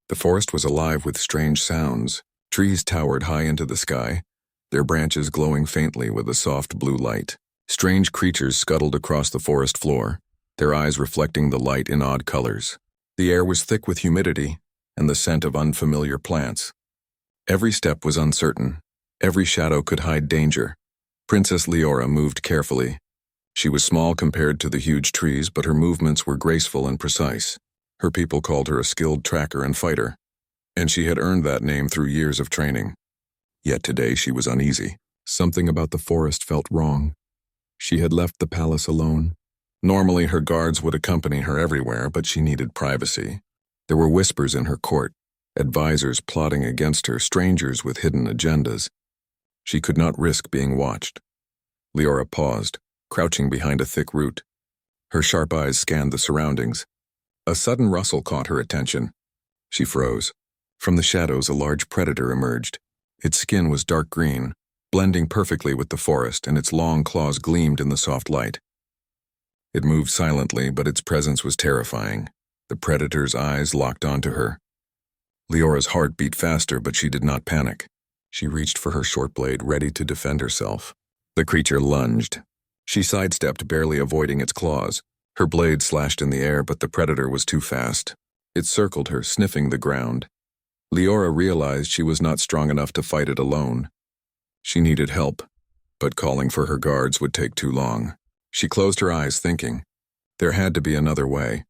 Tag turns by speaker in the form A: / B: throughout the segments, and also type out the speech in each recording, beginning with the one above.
A: The forest was alive with strange sounds. Trees towered high into the sky, their branches glowing faintly with a soft blue light. Strange creatures scuttled across the forest floor, their eyes reflecting the light in odd colors. The air was thick with humidity and the scent of unfamiliar plants. Every step was uncertain. Every shadow could hide danger. Princess Leora moved carefully. She was small compared to the huge trees, but her movements were graceful and precise. Her people called her a skilled tracker and fighter, and she had earned that name through years of training. Yet today she was uneasy. Something about the forest felt wrong. She had left the palace alone. Normally her guards would accompany her everywhere, but she needed privacy. There were whispers in her court, advisors plotting against her, strangers with hidden agendas. She could not risk being watched. Leora paused, crouching behind a thick root. Her sharp eyes scanned the surroundings. A sudden rustle caught her attention. She froze. From the shadows, a large predator emerged. Its skin was dark green, blending perfectly with the forest, and its long claws gleamed in the soft light. It moved silently, but its presence was terrifying. The predator's eyes locked onto her. Leora's heart beat faster, but she did not panic. She reached for her short blade, ready to defend herself. The creature lunged. She sidestepped, barely avoiding its claws. Her blade slashed in the air, but the predator was too fast. It circled her, sniffing the ground. Leora realized she was not strong enough to fight it alone. She needed help, but calling for her guards would take too long. She closed her eyes, thinking. There had to be another way.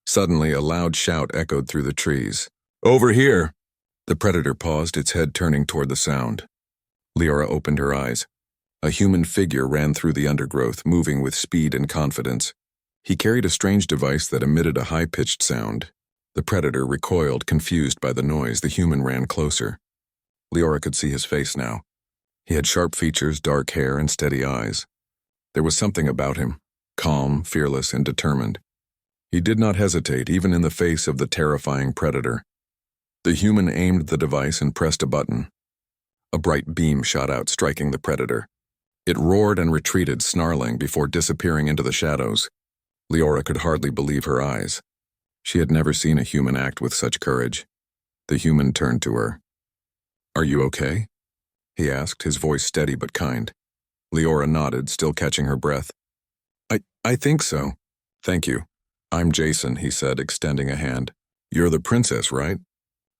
A: Suddenly, a loud shout echoed through the trees. "Over here!" The predator paused, its head turning toward the sound. Leora opened her eyes. A human figure ran through the undergrowth, moving with speed and confidence. He carried a strange device that emitted a high-pitched sound. The predator recoiled, confused by the noise. The human ran closer. Leora could see his face now. He had sharp features, dark hair, and steady eyes. There was something about him, calm, fearless, and determined. He did not hesitate, even in the face of the terrifying predator. The human aimed the device and pressed a button. A bright beam shot out, striking the predator. It roared and retreated, snarling, before disappearing into the shadows. Leora could hardly believe her eyes. She had never seen a human act with such courage. The human turned to her. "Are you okay?" he asked, his voice steady but kind. Leora nodded, still catching her breath. I think so. Thank you. I'm Jason, he said, extending a hand. You're the princess, right?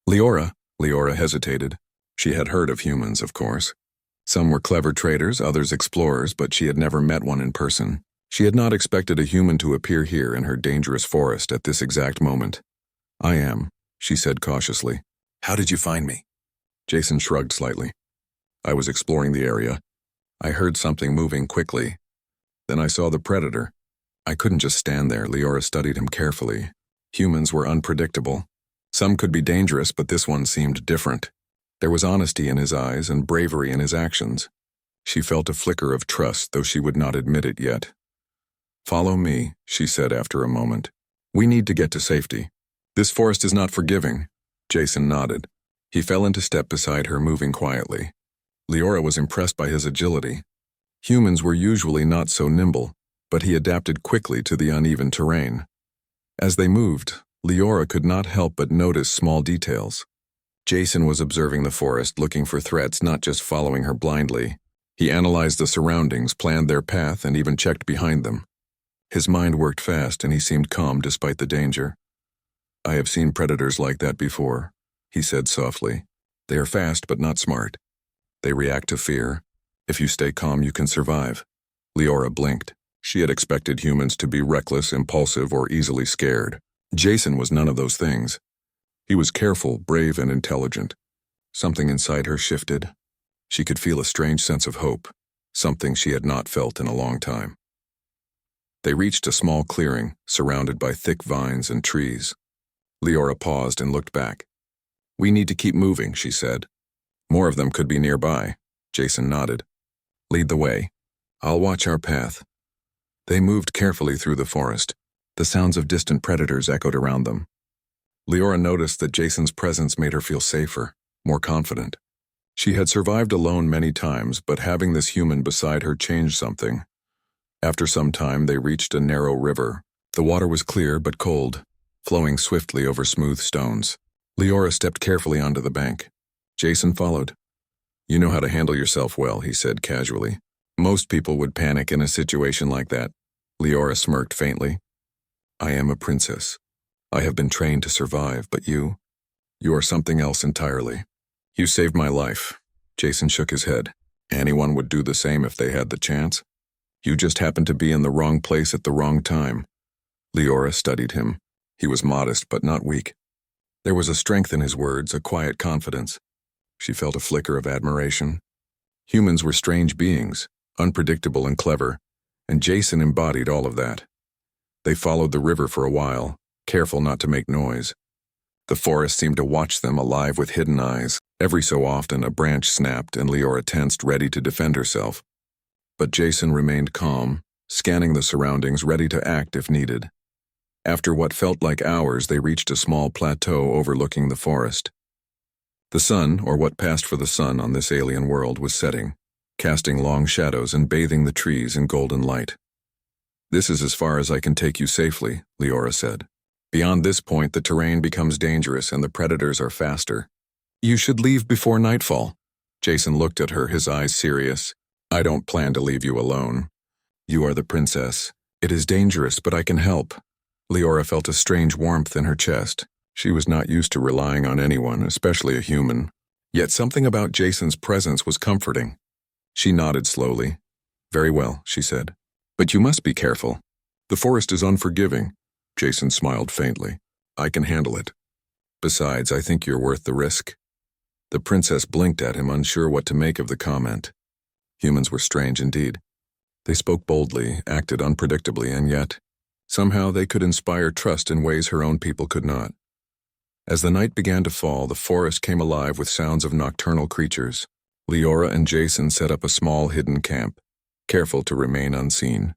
A: Leora hesitated. She had heard of humans, of course. Some were clever traders, others explorers, but she had never met one in person. She had not expected a human to appear here in her dangerous forest at this exact moment. I am, she said cautiously. How did you find me? Jason shrugged slightly. I was exploring the area. I heard something moving quickly. Then I saw the predator. I couldn't just stand there. Leora studied him carefully. Humans were unpredictable. Some could be dangerous, but this one seemed different. There was honesty in his eyes and bravery in his actions. She felt a flicker of trust, though she would not admit it yet. Follow me, she said after a moment. We need to get to safety. This forest is not forgiving. Jason nodded. He fell into step beside her, moving quietly. Leora was impressed by his agility. Humans were usually not so nimble, but he adapted quickly to the uneven terrain. As they moved, Leora could not help but notice small details. Jason was observing the forest, looking for threats, not just following her blindly. He analyzed the surroundings, planned their path, and even checked behind them. His mind worked fast, and he seemed calm despite the danger. I have seen predators like that before, he said softly. They are fast but not smart. They react to fear. If you stay calm, you can survive. Leora blinked. She had expected humans to be reckless, impulsive, or easily scared. Jason was none of those things. He was careful, brave, and intelligent. Something inside her shifted. She could feel a strange sense of hope, something she had not felt in a long time. They reached a small clearing, surrounded by thick vines and trees. Leora paused and looked back. We need to keep moving, she said. More of them could be nearby. Jason nodded. Lead the way. I'll watch our path. They moved carefully through the forest. The sounds of distant predators echoed around them. Leora noticed that Jason's presence made her feel safer, more confident. She had survived alone many times, but having this human beside her changed something. After some time, they reached a narrow river. The water was clear but cold, flowing swiftly over smooth stones. Leora stepped carefully onto the bank. Jason followed. "You know how to handle yourself well," he said casually. "Most people would panic in a situation like that." Leora smirked faintly. "I am a princess. I have been trained to survive, but you are something else entirely. You saved my life." Jason shook his head. "Anyone would do the same if they had the chance. You just happened to be in the wrong place at the wrong time." Leora studied him. He was modest but not weak. There was a strength in his words, a quiet confidence. She felt a flicker of admiration. Humans were strange beings, unpredictable and clever, and Jason embodied all of that. They followed the river for a while, careful not to make noise. The forest seemed to watch them, alive with hidden eyes. Every so often a branch snapped and Leora tensed, ready to defend herself. But Jason remained calm, scanning the surroundings, ready to act if needed. After what felt like hours, they reached a small plateau overlooking the forest. The sun, or what passed for the sun on this alien world, was setting, casting long shadows and bathing the trees in golden light. "This is as far as I can take you safely," Leora said. "Beyond this point, the terrain becomes dangerous and the predators are faster. You should leave before nightfall." Jason looked at her, his eyes serious. "I don't plan to leave you alone. You are the princess. It is dangerous, but I can help." Leora felt a strange warmth in her chest. She was not used to relying on anyone, especially a human. Yet something about Jason's presence was comforting. She nodded slowly. "Very well," she said. "But you must be careful. The forest is unforgiving." Jason smiled faintly. "I can handle it. Besides, I think you're worth the risk." The princess blinked at him, unsure what to make of the comment. Humans were strange indeed. They spoke boldly, acted unpredictably, and yet, somehow they could inspire trust in ways her own people could not. As the night began to fall, the forest came alive with sounds of nocturnal creatures. Leora and Jason set up a small hidden camp, careful to remain unseen.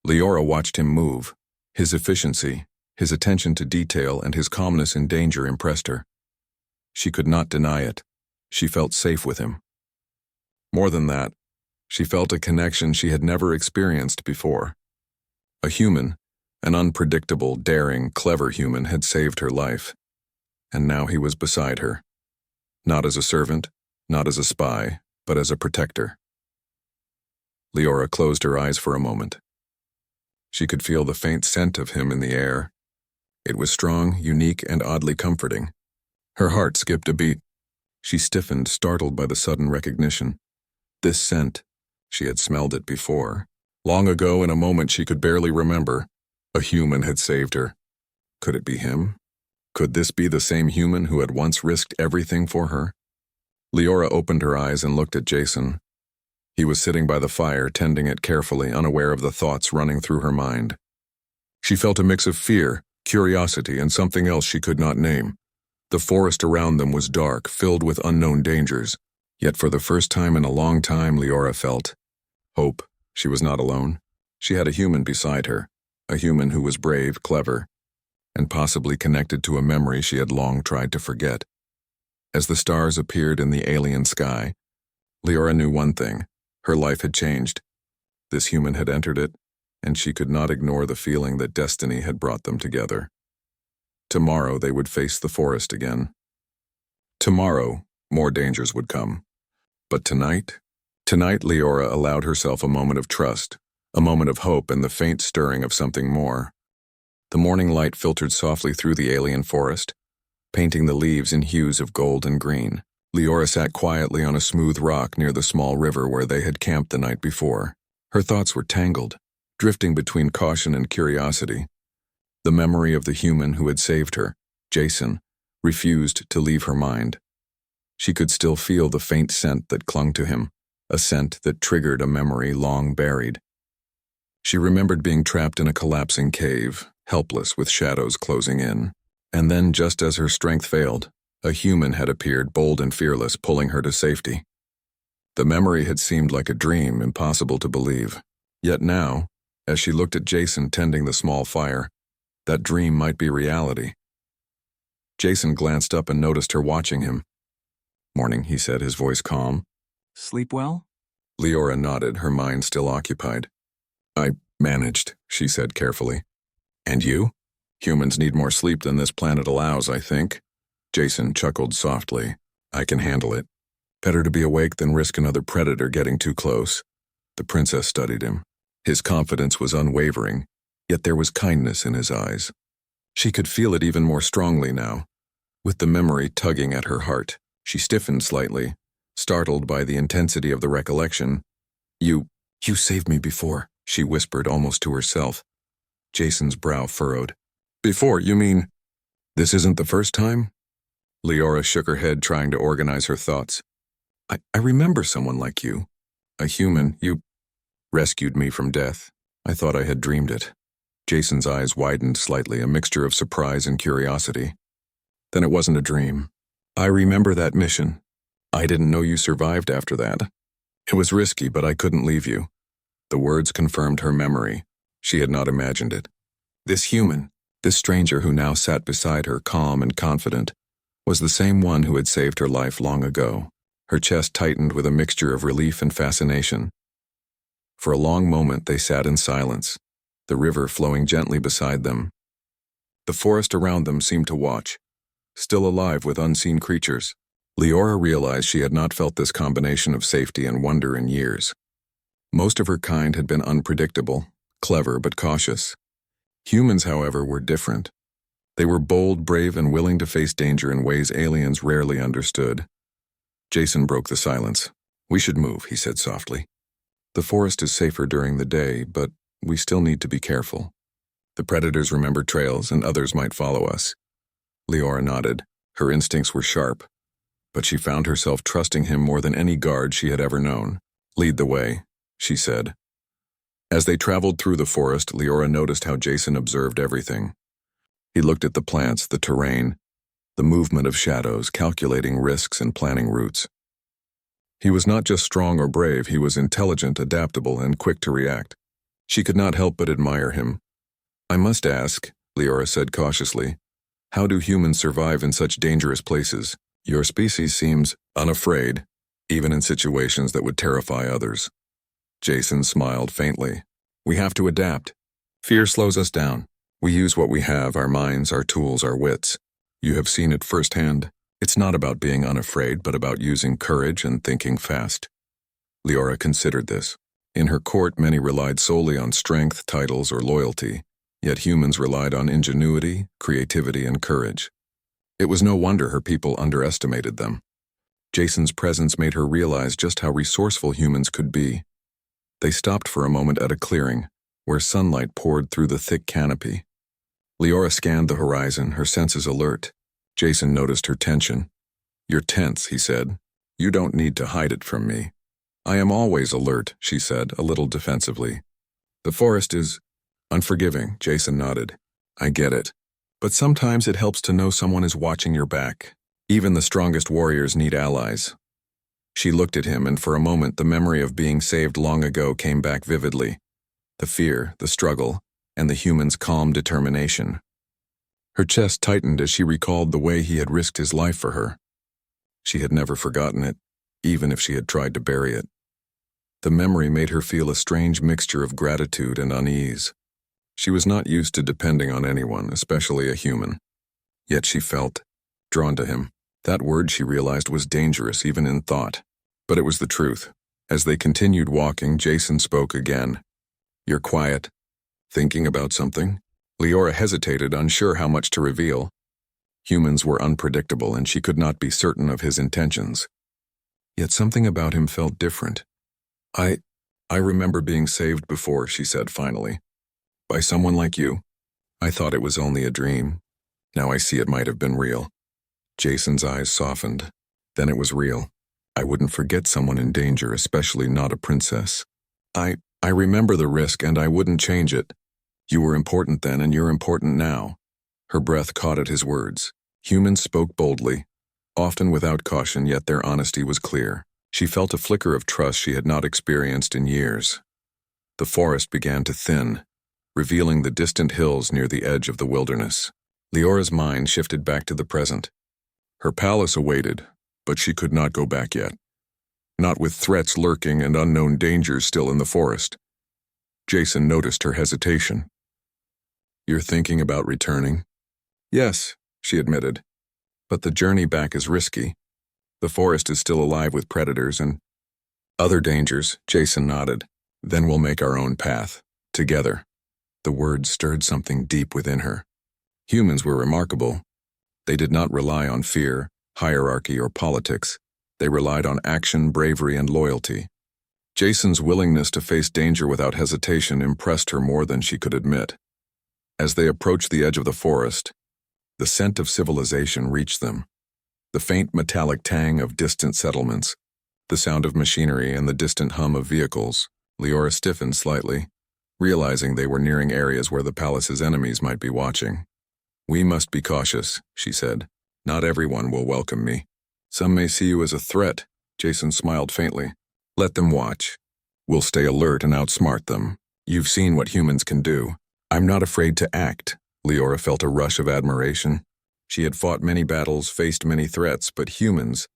A: Leora watched him move. His efficiency, his attention to detail, and his calmness in danger impressed her. She could not deny it. She felt safe with him. More than that, she felt a connection she had never experienced before. A human, an unpredictable, daring, clever human, had saved her life. And now he was beside her. Not as a servant, not as a spy, but as a protector. Leora closed her eyes for a moment. She could feel the faint scent of him in the air. It was strong, unique, and oddly comforting. Her heart skipped a beat. She stiffened, startled by the sudden recognition. This scent, she had smelled it before. Long ago, in a moment she could barely remember. A human had saved her. Could it be him? Could this be the same human who had once risked everything for her? Leora opened her eyes and looked at Jason. He was sitting by the fire, tending it carefully, unaware of the thoughts running through her mind. She felt a mix of fear, curiosity, and something else she could not name. The forest around them was dark, filled with unknown dangers. Yet for the first time in a long time, Leora felt hope. She was not alone. She had a human beside her, a human who was brave, clever, and possibly connected to a memory she had long tried to forget. As the stars appeared in the alien sky, Leora knew one thing. Her life had changed. This human had entered it, and she could not ignore the feeling that destiny had brought them together. Tomorrow they would face the forest again. Tomorrow, more dangers would come. But tonight Leora allowed herself a moment of trust, a moment of hope, and the faint stirring of something more. The morning light filtered softly through the alien forest, painting the leaves in hues of gold and green. Leora sat quietly on a smooth rock near the small river where they had camped the night before. Her thoughts were tangled, drifting between caution and curiosity. The memory of the human who had saved her, Jason, refused to leave her mind. She could still feel the faint scent that clung to him, a scent that triggered a memory long buried. She remembered being trapped in a collapsing cave, helpless with shadows closing in. And then, just as her strength failed, a human had appeared, bold and fearless, pulling her to safety. The memory had seemed like a dream, impossible to believe. Yet now, as she looked at Jason tending the small fire, that dream might be reality. Jason glanced up and noticed her watching him. "Morning," he said, his voice calm.
B: "Sleep well?"
A: Leora nodded, her mind still occupied. "I managed," she said carefully. "And you? Humans need more sleep than this planet allows, I think." Jason chuckled softly. I can handle it. Better to be awake than risk another predator getting too close. The princess studied him. His confidence was unwavering, yet there was kindness in his eyes. She could feel it even more strongly now. With the memory tugging at her heart, she stiffened slightly, startled by the intensity of the recollection. You saved me before, she whispered almost to herself. Jason's brow furrowed. Before, you mean? This isn't the first time? Leora shook her head, trying to organize her thoughts. I remember someone like you. A human. You rescued me from death. I thought I had dreamed it. Jason's eyes widened slightly, a mixture of surprise and curiosity. Then it wasn't a dream. I remember that mission. I didn't know you survived after that. It was risky, but I couldn't leave you. The words confirmed her memory. She had not imagined it. This human, this stranger who now sat beside her, calm and confident, was the same one who had saved her life long ago. Her chest tightened with a mixture of relief and fascination. For a long moment they sat in silence, the river flowing gently beside them. The forest around them seemed to watch, still alive with unseen creatures. Leora realized she had not felt this combination of safety and wonder in years. Most of her kind had been unpredictable, clever but cautious. Humans, however, were different. They were bold, brave, and willing to face danger in ways aliens rarely understood. Jason broke the silence. We should move, he said softly. The forest is safer during the day, but we still need to be careful. The predators remember trails, and others might follow us. Leora nodded. Her instincts were sharp, but she found herself trusting him more than any guard she had ever known. Lead the way, she said. As they traveled through the forest, Leora noticed how Jason observed everything. He looked at the plants, the terrain, the movement of shadows, calculating risks and planning routes. He was not just strong or brave, he was intelligent, adaptable, and quick to react. She could not help but admire him. I must ask, Leora said cautiously, how do humans survive in such dangerous places? Your species seems unafraid, even in situations that would terrify others. Jason smiled faintly. We have to adapt. Fear slows us down. We use what we have, our minds, our tools, our wits. You have seen it firsthand. It's not about being unafraid, but about using courage and thinking fast. Leora considered this. In her court, many relied solely on strength, titles, or loyalty, yet humans relied on ingenuity, creativity, and courage. It was no wonder her people underestimated them. Jason's presence made her realize just how resourceful humans could be. They stopped for a moment at a clearing, where sunlight poured through the thick canopy. Leora scanned the horizon, her senses alert. Jason noticed her tension. You're tense, he said. You don't need to hide it from me. I am always alert, she said, a little defensively. The forest is unforgiving, Jason nodded. I get it. But sometimes it helps to know someone is watching your back. Even the strongest warriors need allies. She looked at him, and for a moment the memory of being saved long ago came back vividly. The fear, the struggle, and the human's calm determination. Her chest tightened as she recalled the way he had risked his life for her. She had never forgotten it, even if she had tried to bury it. The memory made her feel a strange mixture of gratitude and unease. She was not used to depending on anyone, especially a human. Yet she felt drawn to him. That word, she realized, was dangerous even in thought. But it was the truth. As they continued walking, Jason spoke again. You're quiet. Thinking about something? Leora hesitated, unsure how much to reveal. Humans were unpredictable, and she could not be certain of his intentions. Yet something about him felt different. I remember being saved before, she said finally. By someone like you. I thought it was only a dream. Now I see it might have been real. Jason's eyes softened. Then it was real. I wouldn't forget someone in danger, especially not a princess. I remember the risk, and I wouldn't change it. You were important then, and you're important now. Her breath caught at his words. Humans spoke boldly, often without caution, yet their honesty was clear. She felt a flicker of trust she had not experienced in years. The forest began to thin, revealing the distant hills near the edge of the wilderness. Leora's mind shifted back to the present. Her palace awaited, but she could not go back yet. Not with threats lurking and unknown dangers still in the forest. Jason noticed her hesitation. You're thinking about returning? Yes, she admitted. But the journey back is risky. The forest is still alive with predators and other dangers, Jason nodded. Then we'll make our own path, together. The words stirred something deep within her. Humans were remarkable. They did not rely on fear, hierarchy, or politics. They relied on action, bravery, and loyalty. Jason's willingness to face danger without hesitation impressed her more than she could admit. As they approached the edge of the forest, the scent of civilization reached them. The faint metallic tang of distant settlements, the sound of machinery, and the distant hum of vehicles. Leora stiffened slightly, realizing they were nearing areas where the palace's enemies might be watching. "We must be cautious," she said. "Not everyone will welcome me. Some may see you as a threat." Jason smiled faintly. "Let them watch. We'll stay alert and outsmart them. You've seen what humans can do." "I'm not afraid to act." Leora felt a rush of admiration. She had fought many battles, faced many threats, but humans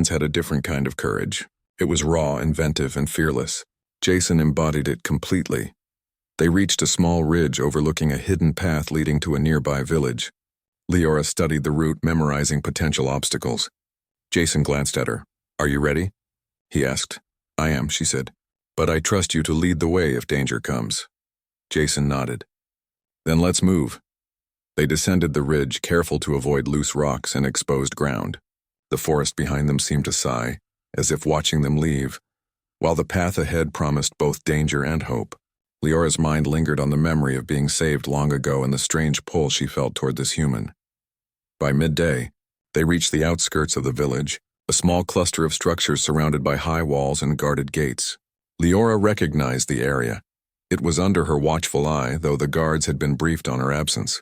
A: had a different kind of courage. It was raw, inventive, and fearless. Jason embodied it completely. They reached a small ridge overlooking a hidden path leading to a nearby village. Leora studied the route, memorizing potential obstacles. Jason glanced at her. "Are you ready?" he asked. "I am," she said. "But I trust you to lead the way if danger comes." Jason nodded. "Then let's move." They descended the ridge, careful to avoid loose rocks and exposed ground. The forest behind them seemed to sigh, as if watching them leave, while the path ahead promised both danger and hope. Leora's mind lingered on the memory of being saved long ago and the strange pull she felt toward this human. By midday, they reached the outskirts of the village, a small cluster of structures surrounded by high walls and guarded gates. Leora recognized the area. It was under her watchful eye, though the guards had been briefed on her absence.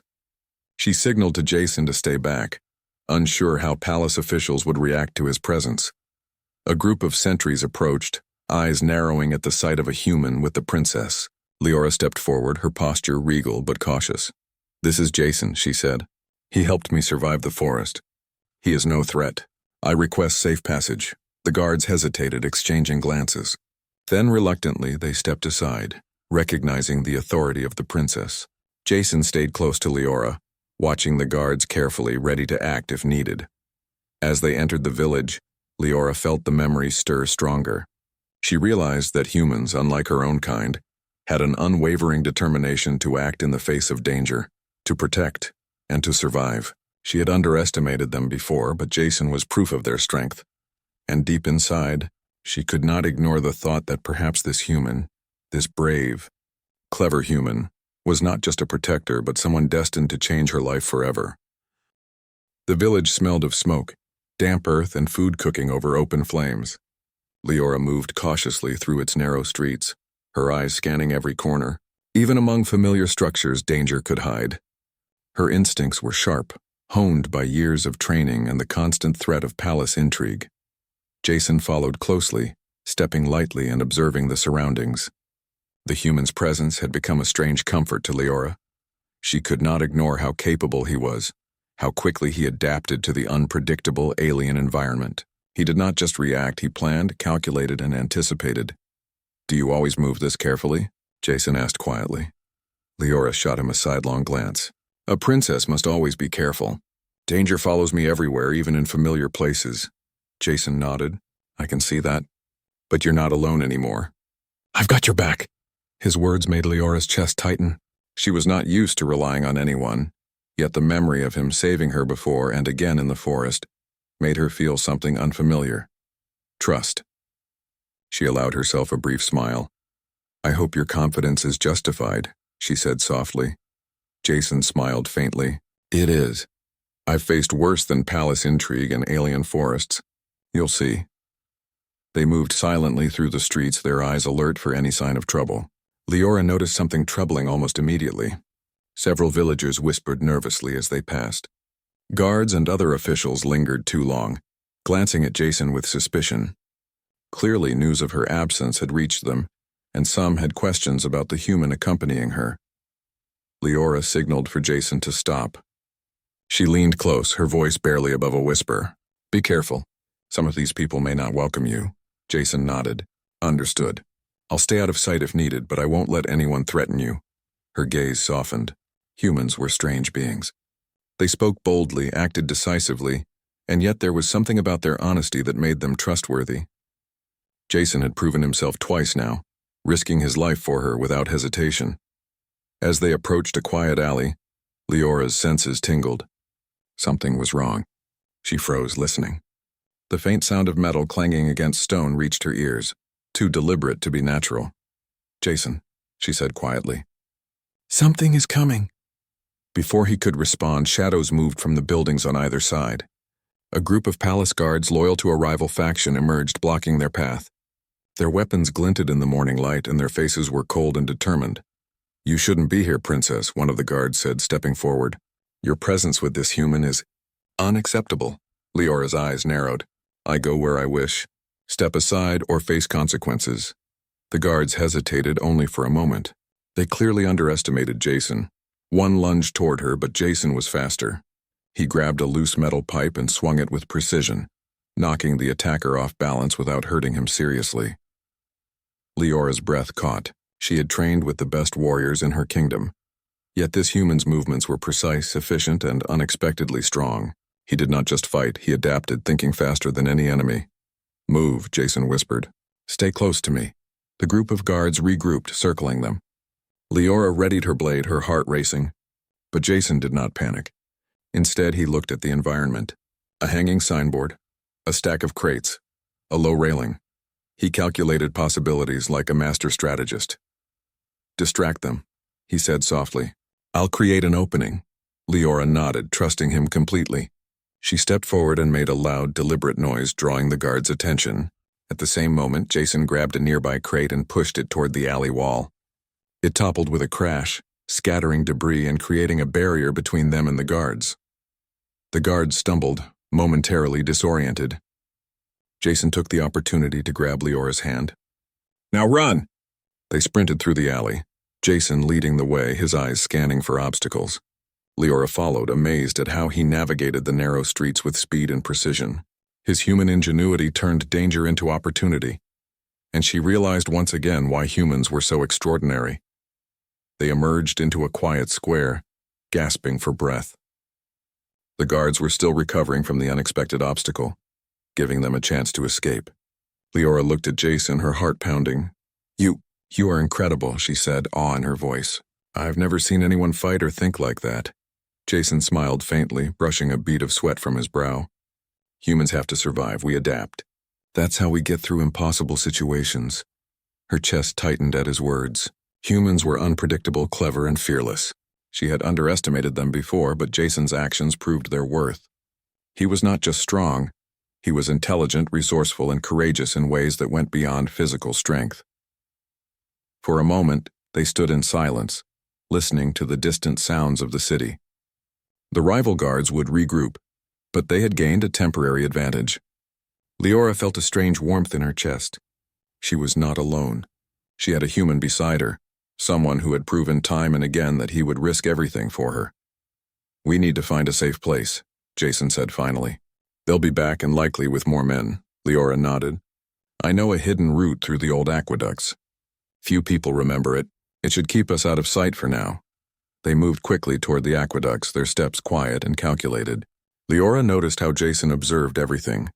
A: She signaled to Jason to stay back, unsure how palace officials would react to his presence. A group of sentries approached, eyes narrowing at the sight of a human with the princess. Leora stepped forward, her posture regal but cautious. "This is Jason," she said. "He helped me survive the forest. He is no threat. I request safe passage." The guards hesitated, exchanging glances. Then reluctantly they stepped aside, recognizing the authority of the princess. Jason stayed close to Leora, watching the guards carefully, ready to act if needed. As they entered the village, Leora felt the memory stir stronger. She realized that humans, unlike her own kind, had an unwavering determination to act in the face of danger, to protect, and to survive. She had underestimated them before, but Jason was proof of their strength. And deep inside, she could not ignore the thought that perhaps this human, this brave, clever human, was not just a protector but someone destined to change her life forever. The village smelled of smoke, damp earth, and food cooking over open flames. Leora moved cautiously through its narrow streets, her eyes scanning every corner. Even among familiar structures, danger could hide. Her instincts were sharp, honed by years of training and the constant threat of palace intrigue. Jason followed closely, stepping lightly and observing the surroundings. The human's presence had become a strange comfort to Leora. She could not ignore how capable he was, how quickly he adapted to the unpredictable alien environment. He did not just react, he planned, calculated, and anticipated. "Do you always move this carefully?" Jason asked quietly. Leora shot him a sidelong glance. "A princess must always be careful. Danger follows me everywhere, even in familiar places." Jason nodded. "I can see that. But you're not alone anymore." "I've got your back." His words made Leora's chest tighten. She was not used to relying on anyone, yet the memory of him saving her before and again in the forest made her feel something unfamiliar. Trust. She allowed herself a brief smile. "I hope your confidence is justified," she said softly. Jason smiled faintly. "It is. I've faced worse than palace intrigue and alien forests. You'll see." They moved silently through the streets, their eyes alert for any sign of trouble. Leora noticed something troubling almost immediately. Several villagers whispered nervously as they passed. Guards and other officials lingered too long, glancing at Jason with suspicion. Clearly, news of her absence had reached them, and some had questions about the human accompanying her. Leora signaled for Jason to stop. She leaned close, her voice barely above a whisper. "Be careful. Some of these people may not welcome you." Jason nodded. "Understood. I'll stay out of sight if needed, but I won't let anyone threaten you." Her gaze softened. Humans were strange beings. They spoke boldly, acted decisively, and yet there was something about their honesty that made them trustworthy. Jason had proven himself twice now, risking his life for her without hesitation. As they approached a quiet alley, Leora's senses tingled. Something was wrong. She froze, listening. The faint sound of metal clanging against stone reached her ears, too deliberate to be natural. "Jason," she said quietly. "Something is coming." Before he could respond, shadows moved from the buildings on either side. A group of palace guards loyal to a rival faction emerged, blocking their path. Their weapons glinted in the morning light, and their faces were cold and determined. "You shouldn't be here, Princess," one of the guards said, stepping forward. "Your presence with this human is unacceptable." Leora's eyes narrowed. "I go where I wish. Step aside or face consequences." The guards hesitated only for a moment. They clearly underestimated Jason. One lunged toward her, but Jason was faster. He grabbed a loose metal pipe and swung it with precision, knocking the attacker off balance without hurting him seriously. Leora's breath caught. She had trained with the best warriors in her kingdom. Yet this human's movements were precise, efficient, and unexpectedly strong. He did not just fight, he adapted, thinking faster than any enemy. "Move," Jason whispered. "Stay close to me." The group of guards regrouped, circling them. Leora readied her blade, her heart racing. But Jason did not panic. Instead, he looked at the environment. A hanging signboard, a stack of crates, a low railing. He calculated possibilities like a master strategist. "Distract them," he said softly. "I'll create an opening." Leora nodded, trusting him completely. She stepped forward and made a loud, deliberate noise, drawing the guards' attention. At the same moment, Jason grabbed a nearby crate and pushed it toward the alley wall. It toppled with a crash, scattering debris and creating a barrier between them and the guards. The guards stumbled, momentarily disoriented. Jason took the opportunity to grab Leora's hand. "Now run!" They sprinted through the alley, Jason leading the way, his eyes scanning for obstacles. Leora followed, amazed at how he navigated the narrow streets with speed and precision. His human ingenuity turned danger into opportunity, and she realized once again why humans were so extraordinary. They emerged into a quiet square, gasping for breath. The guards were still recovering from the unexpected obstacle, giving them a chance to escape. Leora looked at Jason, her heart pounding. You are incredible," she said, awe in her voice. "I've never seen anyone fight or think like that." Jason smiled faintly, brushing a bead of sweat from his brow. "Humans have to survive, we adapt. That's how we get through impossible situations." Her chest tightened at his words. Humans were unpredictable, clever, and fearless. She had underestimated them before, but Jason's actions proved their worth. He was not just strong, he was intelligent, resourceful, and courageous in ways that went beyond physical strength. For a moment, they stood in silence, listening to the distant sounds of the city. The rival guards would regroup, but they had gained a temporary advantage. Leora felt a strange warmth in her chest. She was not alone. She had a human beside her, someone who had proven time and again that he would risk everything for her. "We need to find a safe place," Jason said finally. "They'll be back and likely with more men." Leora nodded. "I know a hidden route through the old aqueducts. Few people remember it. It should keep us out of sight for now." They moved quickly toward the aqueducts, their steps quiet and calculated. Leora noticed how Jason observed everything,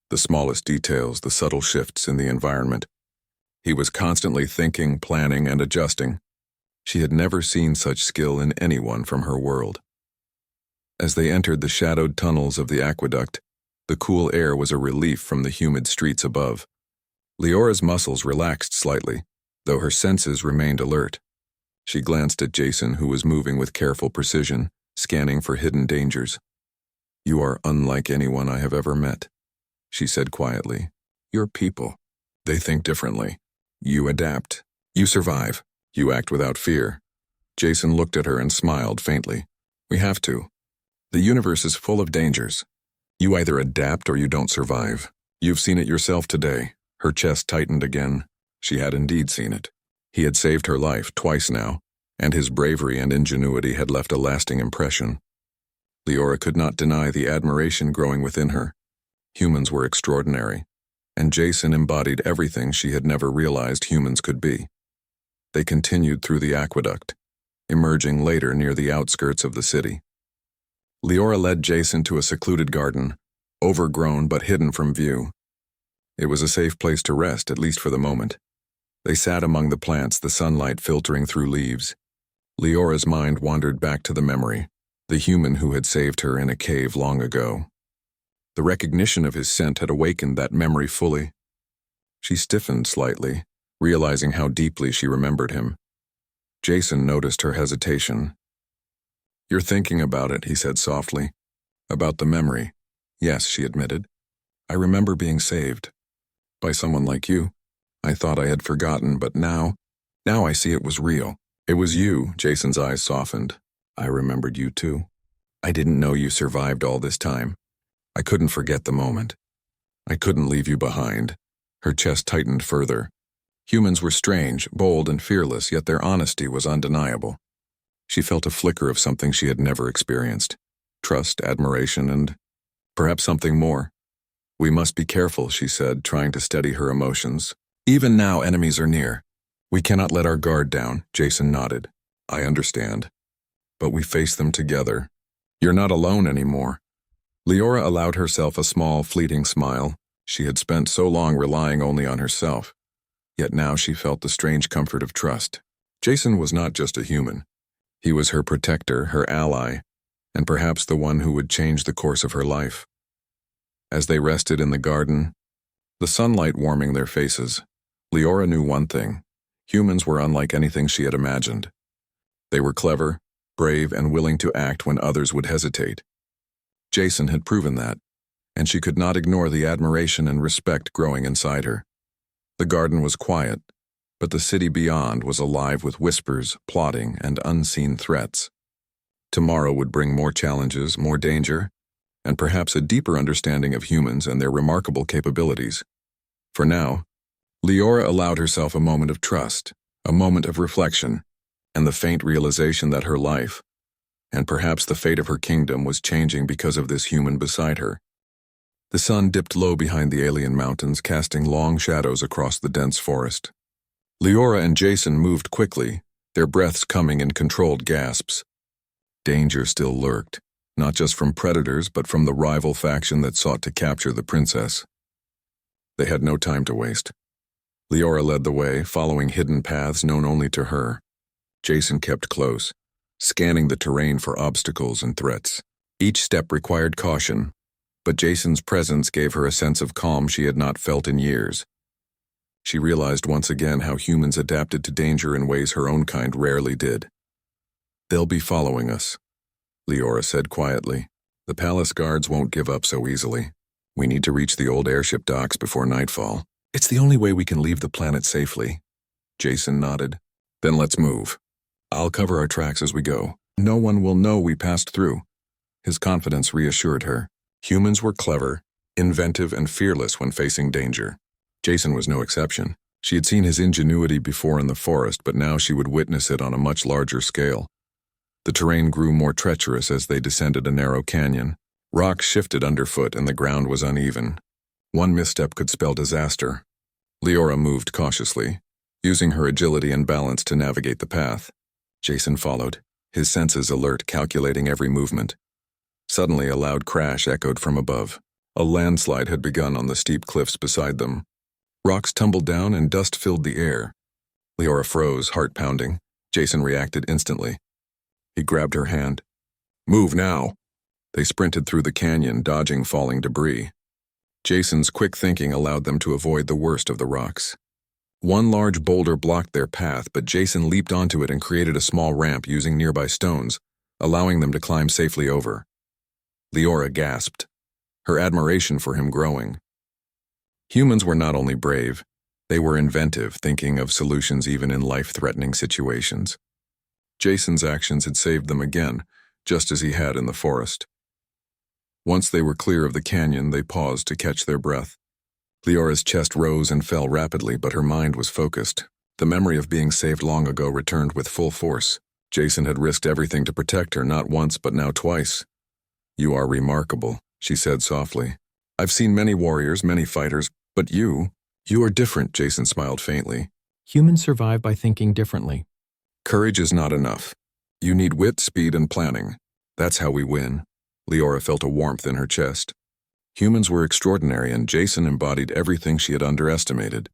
A: the smallest details, the subtle shifts in the environment. He was constantly thinking, planning, and adjusting. She had never seen such skill in anyone from her world. As they entered the shadowed tunnels of the aqueduct, the cool air was a relief from the humid streets above. Leora's muscles relaxed slightly, though her senses remained alert. She glanced at Jason, who was moving with careful precision, scanning for hidden dangers. "You are unlike anyone I have ever met," she said quietly. "Your people. They think differently. You adapt. You survive. You act without fear." Jason looked at her and smiled faintly. "We have to. The universe is full of dangers. You either adapt or you don't survive. You've seen it yourself today." Her chest tightened again. She had indeed seen it. He had saved her life twice now, and his bravery and ingenuity had left a lasting impression. Leora could not deny the admiration growing within her. Humans were extraordinary, and Jason embodied everything she had never realized humans could be. They continued through the aqueduct, emerging later near the outskirts of the city. Leora led Jason to a secluded garden, overgrown but hidden from view. It was a safe place to rest, at least for the moment. They sat among the plants, the sunlight filtering through leaves. Leora's mind wandered back to the memory, the human who had saved her in a cave long ago. The recognition of his scent had awakened that memory fully. She stiffened slightly, realizing how deeply she remembered him. Jason noticed her hesitation. "You're thinking about it," he said softly. "About the memory." "Yes," she admitted. "I remember being saved. By someone like you. I thought I had forgotten, but now I see it was real. It was you." Jason's eyes softened. "I remembered you too. I didn't know you survived all this time. I couldn't forget the moment. I couldn't leave you behind." Her chest tightened further. Humans were strange, bold, and fearless, yet their honesty was undeniable. She felt a flicker of something she had never experienced. Trust, admiration, and perhaps something more. "We must be careful," she said, trying to steady her emotions. "Even now, enemies are near. We cannot let our guard down." Jason nodded. "I understand. But we face them together. You're not alone anymore." Leora allowed herself a small, fleeting smile. She had spent so long relying only on herself. Yet now she felt the strange comfort of trust. Jason was not just a human. He was her protector, her ally, and perhaps the one who would change the course of her life. As they rested in the garden, the sunlight warming their faces, Leora knew one thing. Humans were unlike anything she had imagined. They were clever, brave, and willing to act when others would hesitate. Jason had proven that, and she could not ignore the admiration and respect growing inside her. The garden was quiet, but the city beyond was alive with whispers, plotting, and unseen threats. Tomorrow would bring more challenges, more danger, and perhaps a deeper understanding of humans and their remarkable capabilities. For now, Leora allowed herself a moment of trust, a moment of reflection, and the faint realization that her life, and perhaps the fate of her kingdom, was changing because of this human beside her. The sun dipped low behind the alien mountains, casting long shadows across the dense forest. Leora and Jason moved quickly, their breaths coming in controlled gasps. Danger still lurked, not just from predators but from the rival faction that sought to capture the princess. They had no time to waste. Leora led the way, following hidden paths known only to her. Jason kept close, scanning the terrain for obstacles and threats. Each step required caution, but Jason's presence gave her a sense of calm she had not felt in years. She realized once again how humans adapted to danger in ways her own kind rarely did. "They'll be following us," Leora said quietly. "The palace guards won't give up so easily. We need to reach the old airship docks before nightfall. It's the only way we can leave the planet safely." Jason nodded. "Then let's move. I'll cover our tracks as we go. No one will know we passed through." His confidence reassured her. Humans were clever, inventive, and fearless when facing danger. Jason was no exception. She had seen his ingenuity before in the forest, but now she would witness it on a much larger scale. The terrain grew more treacherous as they descended a narrow canyon. Rocks shifted underfoot and the ground was uneven. One misstep could spell disaster. Leora moved cautiously, using her agility and balance to navigate the path. Jason followed, his senses alert, calculating every movement. Suddenly, a loud crash echoed from above. A landslide had begun on the steep cliffs beside them. Rocks tumbled down and dust filled the air. Leora froze, heart pounding. Jason reacted instantly. He grabbed her hand. "Move now." They sprinted through the canyon, dodging falling debris. Jason's quick thinking allowed them to avoid the worst of the rocks. One large boulder blocked their path, but Jason leaped onto it and created a small ramp using nearby stones, allowing them to climb safely over. Leora gasped, her admiration for him growing. Humans were not only brave, they were inventive, thinking of solutions even in life-threatening situations. Jason's actions had saved them again, just as he had in the forest. Once they were clear of the canyon, they paused to catch their breath. Leora's chest rose and fell rapidly, but her mind was focused. The memory of being saved long ago returned with full force. Jason had risked everything to protect her, not once but now twice. "You are remarkable," she said softly. "I've seen many warriors, many fighters, but you are different," Jason smiled faintly.
B: Humans survive by thinking differently.
A: "Courage is not enough. You need wit, speed, and planning. That's how we win." Leora felt a warmth in her chest. Humans were extraordinary, and Jason embodied everything she had underestimated.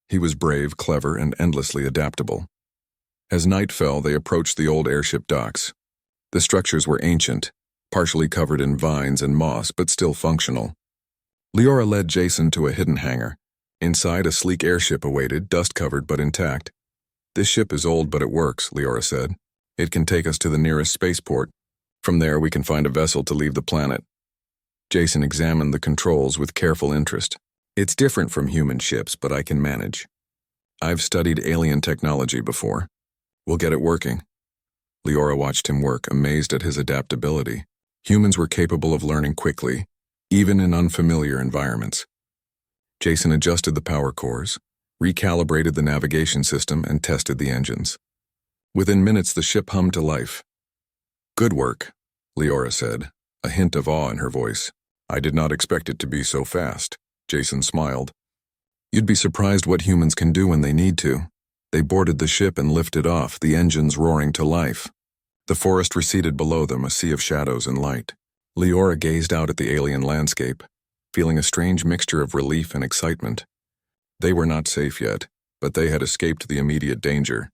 A: He was brave, clever, and endlessly adaptable. As night fell, they approached the old airship docks. The structures were ancient, partially covered in vines and moss, but still functional. Leora led Jason to a hidden hangar. Inside, a sleek airship awaited, dust-covered but intact. "This ship is old, but it works," Leora said. "It can take us to the nearest spaceport. From there, we can find a vessel to leave the planet." Jason examined the controls with careful interest. "It's different from human ships, but I can manage. I've studied alien technology before. We'll get it working." Leora watched him work, amazed at his adaptability. Humans were capable of learning quickly, even in unfamiliar environments. Jason adjusted the power cores, recalibrated the navigation system, and tested the engines. Within minutes, the ship hummed to life. "Good work," Leora said, a hint of awe in her voice. "I did not expect it to be so fast." Jason smiled. "You'd be surprised what humans can do when they need to." They boarded the ship and lifted off, the engines roaring to life. The forest receded below them, a sea of shadows and light. Leora gazed out at the alien landscape, feeling a strange mixture of relief and excitement. They were not safe yet, but they had escaped the immediate danger.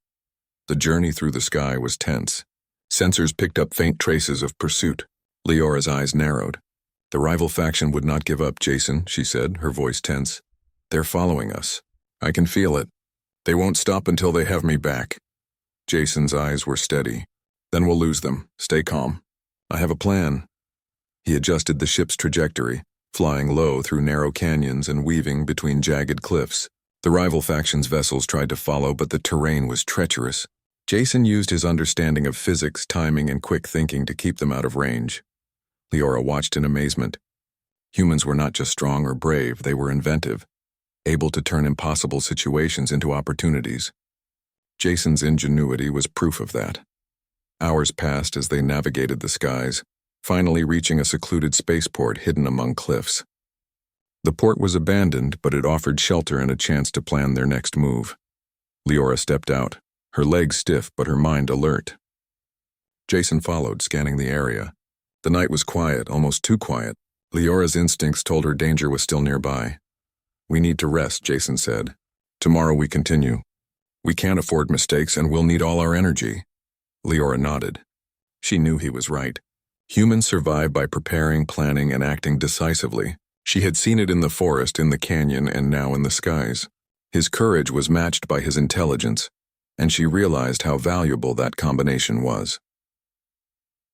A: The journey through the sky was tense. Sensors picked up faint traces of pursuit. Leora's eyes narrowed. "The rival faction would not give up, Jason," she said, her voice tense. "They're following us. I can feel it. They won't stop until they have me back." Jason's eyes were steady. "Then we'll lose them. Stay calm. I have a plan." He adjusted the ship's trajectory, flying low through narrow canyons and weaving between jagged cliffs. The rival faction's vessels tried to follow, but the terrain was treacherous. Jason used his understanding of physics, timing, and quick thinking to keep them out of range. Leora watched in amazement. Humans were not just strong or brave, they were inventive, able to turn impossible situations into opportunities. Jason's ingenuity was proof of that. Hours passed as they navigated the skies, finally reaching a secluded spaceport hidden among cliffs. The port was abandoned, but it offered shelter and a chance to plan their next move. Leora stepped out, her legs stiff but her mind alert. Jason followed, scanning the area. The night was quiet, almost too quiet. Leora's instincts told her danger was still nearby. "We need to rest," Jason said. "Tomorrow we continue. We can't afford mistakes and we'll need all our energy." Leora nodded. She knew he was right. Humans survive by preparing, planning, and acting decisively. She had seen it in the forest, in the canyon, and now in the skies. His courage was matched by his intelligence, and she realized how valuable that combination was.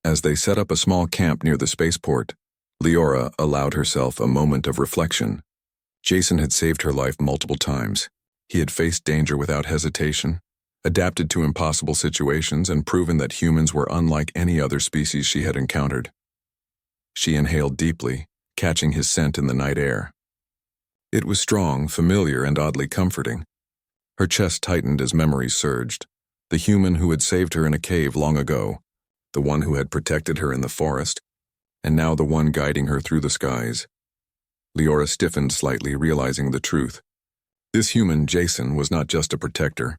A: As they set up a small camp near the spaceport, Leora allowed herself a moment of reflection. Jason had saved her life multiple times. He had faced danger without hesitation, adapted to impossible situations, and proven that humans were unlike any other species she had encountered. She inhaled deeply, catching his scent in the night air. It was strong, familiar, and oddly comforting. Her chest tightened as memories surged. The human who had saved her in a cave long ago, the one who had protected her in the forest, and now the one guiding her through the skies. Leora stiffened slightly, realizing the truth. This human, Jason, was not just a protector.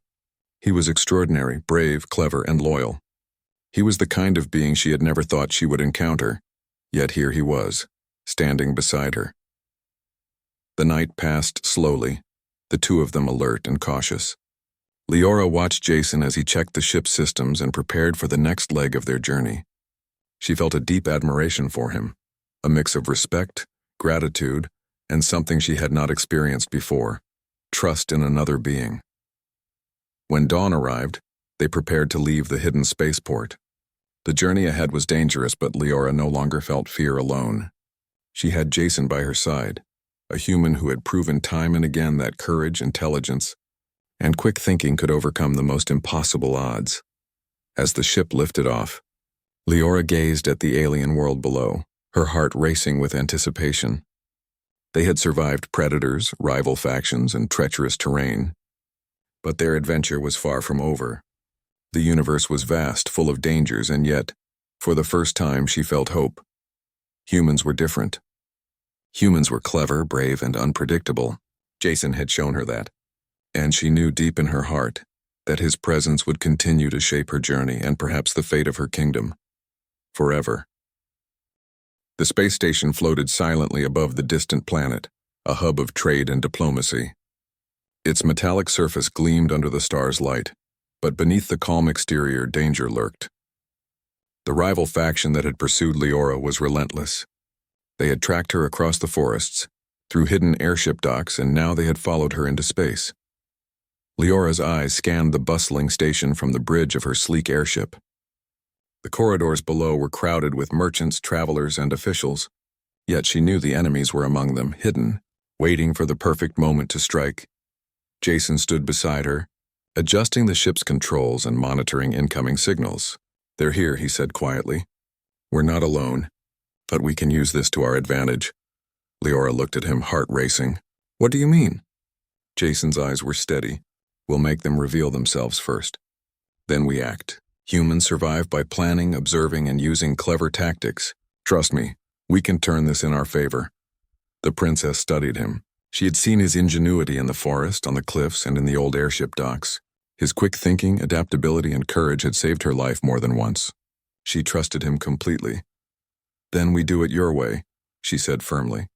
A: He was extraordinary, brave, clever, and loyal. He was the kind of being she had never thought she would encounter, yet here he was, standing beside her. The night passed slowly, the two of them alert and cautious. Leora watched Jason as he checked the ship's systems and prepared for the next leg of their journey. She felt a deep admiration for him, a mix of respect, gratitude, and something she had not experienced before, trust in another being. When dawn arrived, they prepared to leave the hidden spaceport. The journey ahead was dangerous, but Leora no longer felt fear alone. She had Jason by her side, a human who had proven time and again that courage, intelligence, and quick thinking could overcome the most impossible odds. As the ship lifted off, Leora gazed at the alien world below, her heart racing with anticipation. They had survived predators, rival factions, and treacherous terrain. But their adventure was far from over. The universe was vast, full of dangers, and yet, for the first time, she felt hope. Humans were different. Humans were clever, brave, and unpredictable. Jason had shown her that. And she knew deep in her heart that his presence would continue to shape her journey and perhaps the fate of her kingdom. Forever. The space station floated silently above the distant planet, a hub of trade and diplomacy. Its metallic surface gleamed under the star's light, but beneath the calm exterior, danger lurked. The rival faction that had pursued Leora was relentless. They had tracked her across the forests, through hidden airship docks, and now they had followed her into space. Leora's eyes scanned the bustling station from the bridge of her sleek airship. The corridors below were crowded with merchants, travelers, and officials, yet she knew the enemies were among them, hidden, waiting for the perfect moment to strike. Jason stood beside her, adjusting the ship's controls and monitoring incoming signals. "They're here," he said quietly. "We're not alone, but we can use this to our advantage." Leora looked at him, heart racing. "What do you mean?" Jason's eyes were steady. "We'll make them reveal themselves first. Then we act. Humans survive by planning, observing, and using clever tactics. Trust me, we can turn this in our favor." The princess studied him. She had seen his ingenuity in the forest, on the cliffs, and in the old airship docks. His quick thinking, adaptability, and courage had saved her life more than once. She trusted him completely. "Then we do it your way," she said firmly.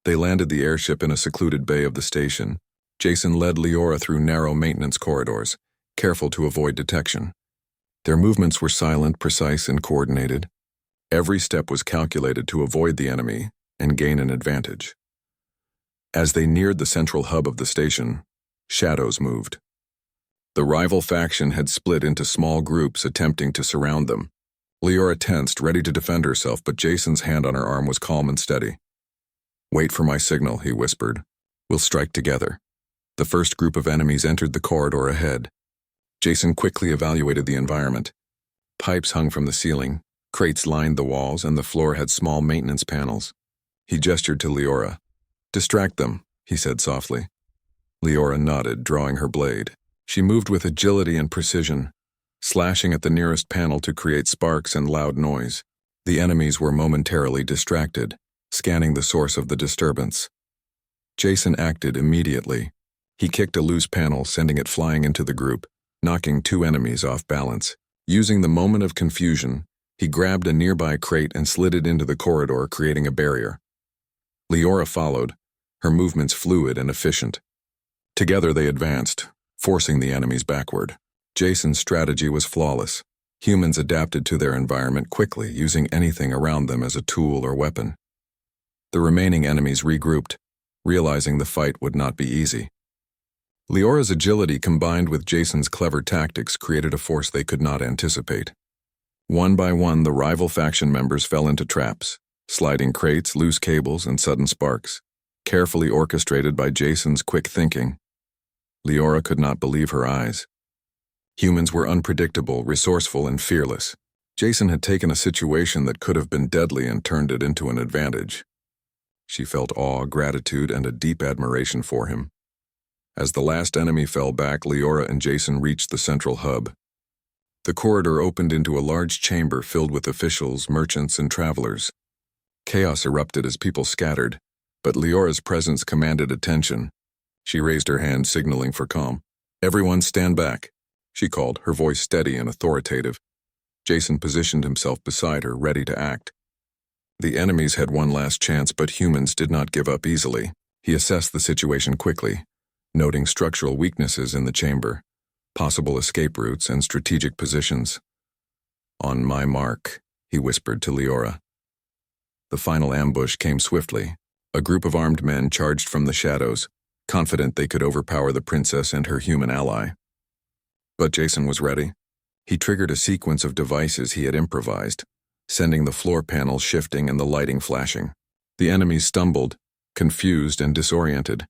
A: They landed the airship in a secluded bay of the station. Jason led Leora through narrow maintenance corridors, careful to avoid detection. Their movements were silent, precise, and coordinated. Every step was calculated to avoid the enemy and gain an advantage. As they neared the central hub of the station, shadows moved. The rival faction had split into small groups attempting to surround them. Leora tensed, ready to defend herself, but Jason's hand on her arm was calm and steady. "Wait for my signal," he whispered. "We'll strike together." The first group of enemies entered the corridor ahead. Jason quickly evaluated the environment. Pipes hung from the ceiling, crates lined the walls, and the floor had small maintenance panels. He gestured to Leora. "Distract them," he said softly. Leora nodded, drawing her blade. She moved with agility and precision, slashing at the nearest panel to create sparks and loud noise. The enemies were momentarily distracted, scanning the source of the disturbance. Jason acted immediately. He kicked a loose panel, sending it flying into the group, knocking two enemies off balance. Using the moment of confusion, he grabbed a nearby crate and slid it into the corridor, creating a barrier. Leora followed, her movements fluid and efficient. Together they advanced, forcing the enemies backward. Jason's strategy was flawless. Humans adapted to their environment quickly, using anything around them as a tool or weapon. The remaining enemies regrouped, realizing the fight would not be easy. Leora's agility combined with Jason's clever tactics created a force they could not anticipate. One by one, the rival faction members fell into traps, sliding crates, loose cables, and sudden sparks, carefully orchestrated by Jason's quick thinking. Leora could not believe her eyes. Humans were unpredictable, resourceful, and fearless. Jason had taken a situation that could have been deadly and turned it into an advantage. She felt awe, gratitude, and a deep admiration for him. As the last enemy fell back, Leora and Jason reached the central hub. The corridor opened into a large chamber filled with officials, merchants, and travelers. Chaos erupted as people scattered, but Leora's presence commanded attention. She raised her hand, signaling for calm. "Everyone stand back," she called, her voice steady and authoritative. Jason positioned himself beside her, ready to act. The enemies had one last chance, but humans did not give up easily. He assessed the situation quickly, noting structural weaknesses in the chamber, possible escape routes, and strategic positions. "On my mark," he whispered to Leora. The final ambush came swiftly. A group of armed men charged from the shadows, confident they could overpower the princess and her human ally. But Jason was ready. He triggered a sequence of devices he had improvised, sending the floor panels shifting and the lighting flashing. The enemies stumbled, confused and disoriented.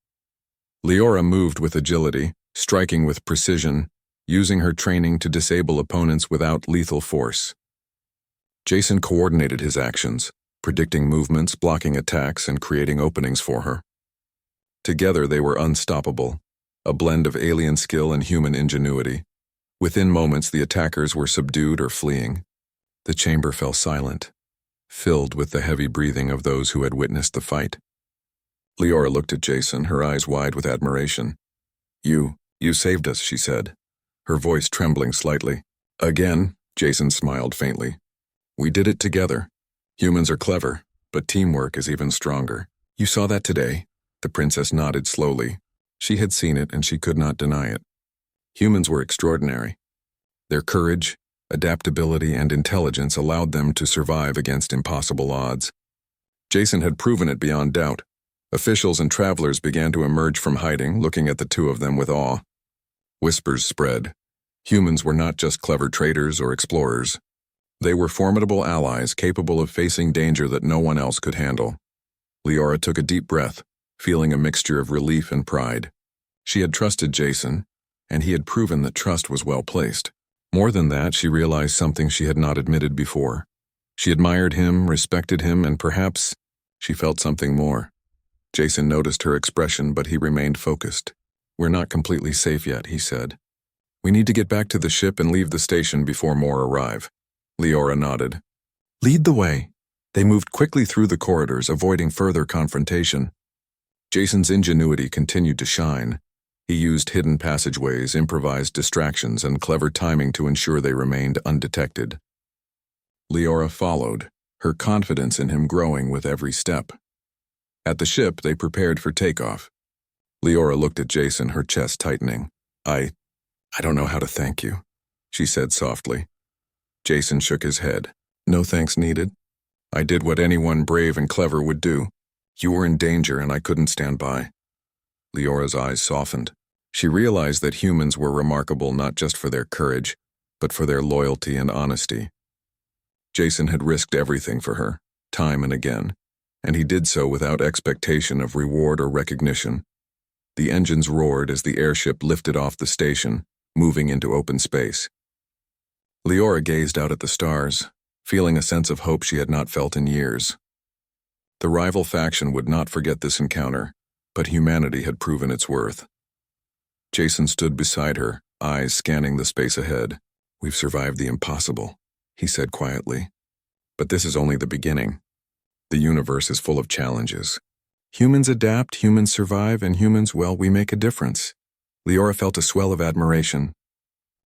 A: Leora moved with agility, striking with precision, using her training to disable opponents without lethal force. Jason coordinated his actions, predicting movements, blocking attacks, and creating openings for her. Together they were unstoppable, a blend of alien skill and human ingenuity. Within moments, the attackers were subdued or fleeing. The chamber fell silent, filled with the heavy breathing of those who had witnessed the fight. Leora looked at Jason, her eyes wide with admiration. You saved us," she said, her voice trembling slightly. "Again," Jason smiled faintly. "We did it together. Humans are clever, But teamwork is even stronger. You saw that today? The princess nodded slowly. She had seen it and she could not deny it. Humans were extraordinary. Their courage, adaptability, and intelligence allowed them to survive against impossible odds. Jason had proven it beyond doubt. Officials and travelers began to emerge from hiding, looking at the two of them with awe. Whispers spread. Humans were not just clever traders or explorers. They were formidable allies capable of facing danger that no one else could handle. Leora took a deep breath, feeling a mixture of relief and pride. She had trusted Jason, and he had proven that trust was well placed. More than that, she realized something she had not admitted before. She admired him, respected him, and perhaps she felt something more. Jason noticed her expression, but he remained focused. "We're not completely safe yet," he said. "We need to get back to the ship and leave the station before more arrive." Leora nodded. "Lead the way." They moved quickly through the corridors, avoiding further confrontation. Jason's ingenuity continued to shine. He used hidden passageways, improvised distractions, and clever timing to ensure they remained undetected. Leora followed, her confidence in him growing with every step. At the ship, they prepared for takeoff. Leora looked at Jason, her chest tightening. I don't know how to thank you," she said softly. Jason shook his head. "No thanks needed. I did what anyone brave and clever would do. You were in danger and I couldn't stand by." Leora's eyes softened. She realized that humans were remarkable not just for their courage, but for their loyalty and honesty. Jason had risked everything for her, time and again, and he did so without expectation of reward or recognition. The engines roared as the airship lifted off the station, moving into open space. Leora gazed out at the stars, feeling a sense of hope she had not felt in years. The rival faction would not forget this encounter, but humanity had proven its worth. Jason stood beside her, eyes scanning the space ahead. "We've survived the impossible," he said quietly. "But this is only the beginning. The universe is full of challenges. Humans adapt, humans survive, and humans, well, we make a difference." Leora felt a swell of admiration.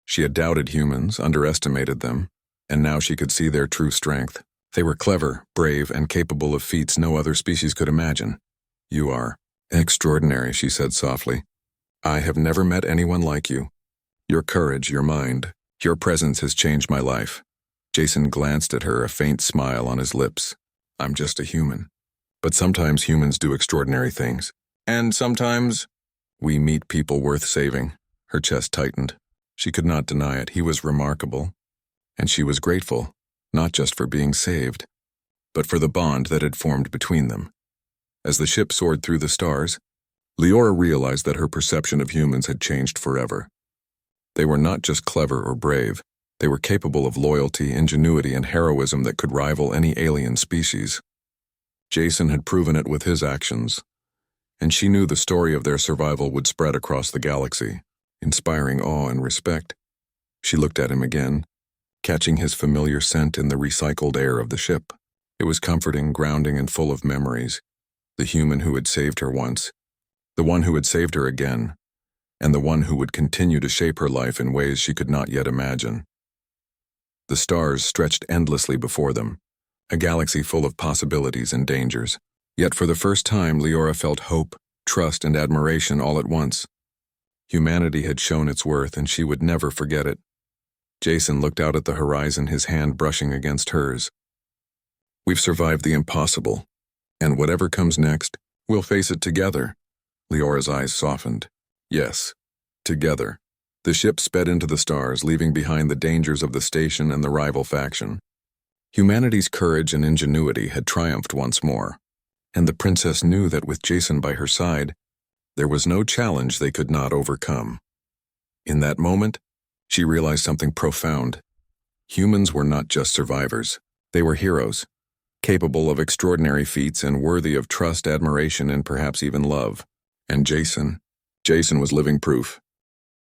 A: She had doubted humans, underestimated them, and now she could see their true strength. They were clever, brave, and capable of feats no other species could imagine. "You are extraordinary," she said softly. "I have never met anyone like you. Your courage, your mind, your presence has changed my life." Jason glanced at her, a faint smile on his lips. "I'm just a human. But sometimes humans do extraordinary things. And sometimes we meet people worth saving." Her chest tightened. She could not deny it. He was remarkable. And she was grateful, not just for being saved, but for the bond that had formed between them. As the ship soared through the stars, Leora realized that her perception of humans had changed forever. They were not just clever or brave. They were capable of loyalty, ingenuity, and heroism that could rival any alien species. Jason had proven it with his actions, and she knew the story of their survival would spread across the galaxy, inspiring awe and respect. She looked at him again, catching his familiar scent in the recycled air of the ship. It was comforting, grounding, and full of memories. The human who had saved her once, the one who had saved her again, and the one who would continue to shape her life in ways she could not yet imagine. The stars stretched endlessly before them, a galaxy full of possibilities and dangers. Yet for the first time, Leora felt hope, trust, and admiration all at once. Humanity had shown its worth, and she would never forget it. Jason looked out at the horizon, his hand brushing against hers. "We've survived the impossible, and whatever comes next, we'll face it together." Leora's eyes softened. "Yes, together." The ship sped into the stars, leaving behind the dangers of the station and the rival faction. Humanity's courage and ingenuity had triumphed once more, and the princess knew that with Jason by her side, there was no challenge they could not overcome. In that moment, she realized something profound. Humans were not just survivors. They were heroes, capable of extraordinary feats and worthy of trust, admiration, and perhaps even love. And Jason was living proof.